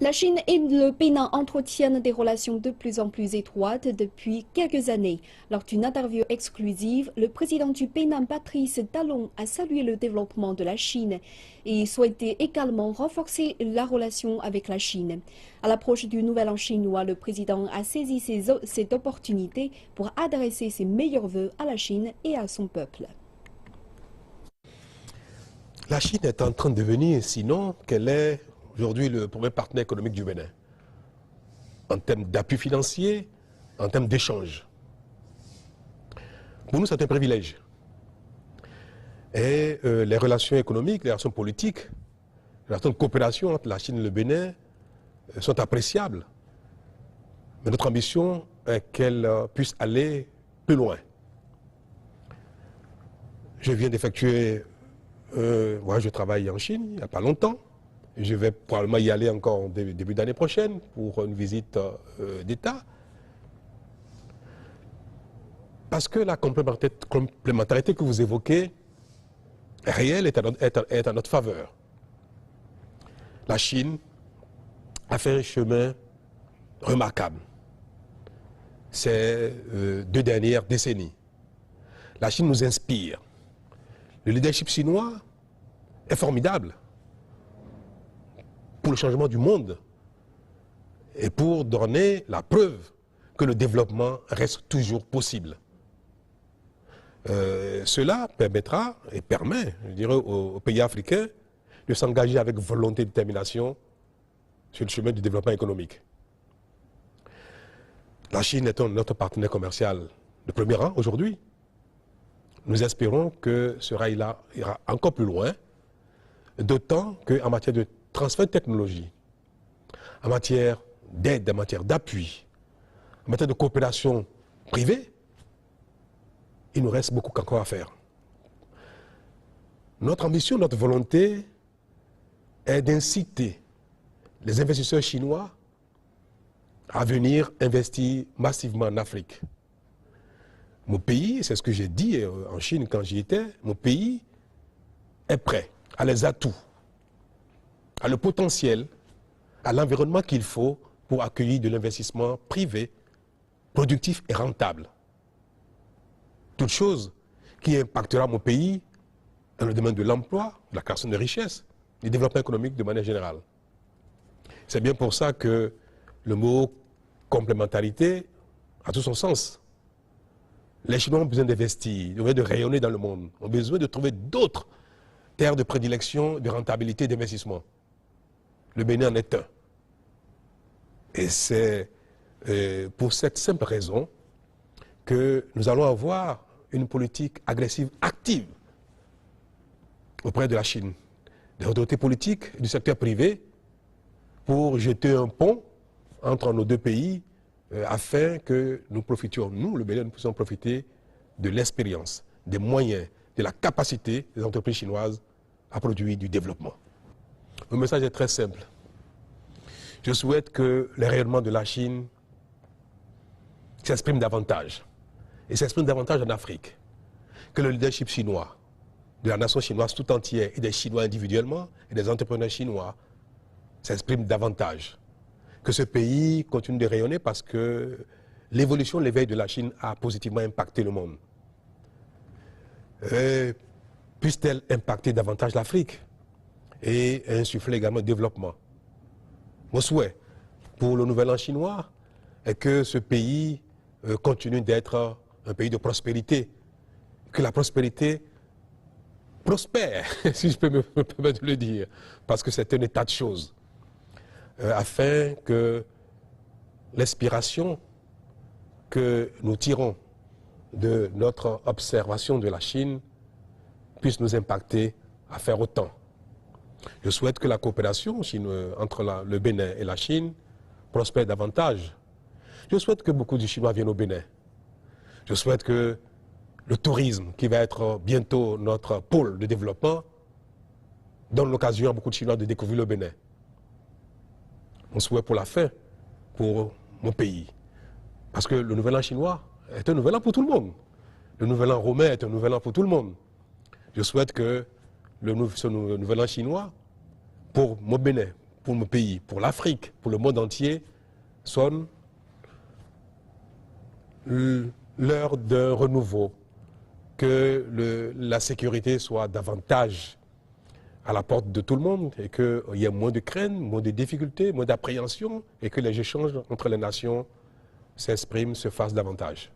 La Chine et le Bénin entretiennent des relations de plus en plus étroites depuis quelques années. Lors d'une interview exclusive, le président du Bénin, Patrice Talon, a salué le développement de la Chine et souhaité également renforcer la relation avec la Chine. À l'approche du Nouvel An chinois, le président a saisi cette opportunité pour adresser ses meilleurs vœux à la Chine et à son peuple. La Chine est en train de devenir, sinon, qu'elle est aujourd'hui le premier partenaire économique du Bénin, en termes d'appui financier, en termes d'échange. Pour nous, c'est un privilège. Et les relations économiques, les relations politiques, les relations de coopération entre la Chine et le Bénin sont appréciables. Mais notre ambition est qu'elles puissent aller plus loin. Je viens d'effectuer un voyage de travail en Chine il n'y a pas longtemps. Je vais probablement y aller encore au début d'année prochaine pour une visite d'État. Parce que la complémentarité que vous évoquez est réelle, est à notre faveur. La Chine a fait un chemin remarquable ces 2 dernières décennies. La Chine nous inspire. Le leadership chinois est formidable pour le changement du monde et pour donner la preuve que le développement reste toujours possible. Cela permettra et permet, je dirais, aux pays africains de s'engager avec volonté et détermination sur le chemin du développement économique. La Chine est notre partenaire commercial de premier rang aujourd'hui. Nous espérons que cela ira encore plus loin, d'autant qu'en matière de transfert de technologie, en matière d'aide, en matière d'appui, en matière de coopération privée, il nous reste beaucoup encore à faire. Notre ambition, notre volonté est d'inciter les investisseurs chinois à venir investir massivement en Afrique. Mon pays, c'est ce que j'ai dit en Chine quand j'y étais, mon pays est prêt, a les atouts, a le potentiel, a l'environnement qu'il faut pour accueillir de l'investissement privé, productif et rentable. Toute chose qui impactera mon pays dans le domaine de l'emploi, de la création de richesses, du développement économique de manière générale. C'est bien pour ça que le mot complémentarité a tout son sens. Les Chinois ont besoin d'investir, ont besoin de rayonner dans le monde, ont besoin de trouver d'autres terres de prédilection, de rentabilité et d'investissement. Le Bénin en est un. Et c'est pour cette simple raison que nous allons avoir une politique agressive, active, auprès de la Chine, des autorités politiques et du secteur privé, pour jeter un pont entre nos deux pays afin que nous profitions, nous, le Bénin, nous puissions profiter de l'expérience, des moyens, de la capacité des entreprises chinoises à produire du développement. Le message est très simple. Je souhaite que le rayonnement de la Chine s'exprime davantage, et s'exprime davantage en Afrique, que le leadership chinois, de la nation chinoise tout entière, et des Chinois individuellement, et des entrepreneurs chinois, s'exprime davantage. Que ce pays continue de rayonner parce que l'évolution, l'éveil de la Chine a positivement impacté le monde. Puisse-t-elle impacter davantage l'Afrique et insuffler également le développement. Mon souhait pour le Nouvel An chinois est que ce pays continue d'être un pays de prospérité, que la prospérité prospère, si je peux me permettre de le dire, parce que c'est un état de choses. Afin que l'inspiration que nous tirons de notre observation de la Chine puisse nous impacter à faire autant. Je souhaite que la coopération entre le Bénin et la Chine prospère davantage. Je souhaite que beaucoup de Chinois viennent au Bénin. Je souhaite que le tourisme, qui va être bientôt notre pôle de développement, donne l'occasion à beaucoup de Chinois de découvrir le Bénin. Mon souhait pour la fin, pour mon pays. Parce que le Nouvel An chinois est un Nouvel An pour tout le monde. Le Nouvel An romain est un Nouvel An pour tout le monde. Je souhaite que ce Nouvel An chinois, pour mon Bénin, pour mon pays, pour l'Afrique, pour le monde entier, sonne l'heure d'un renouveau, que la sécurité soit davantage à la porte de tout le monde et qu'il y ait moins de craintes, moins de difficultés, moins d'appréhension et que les échanges entre les nations s'expriment, se fassent davantage.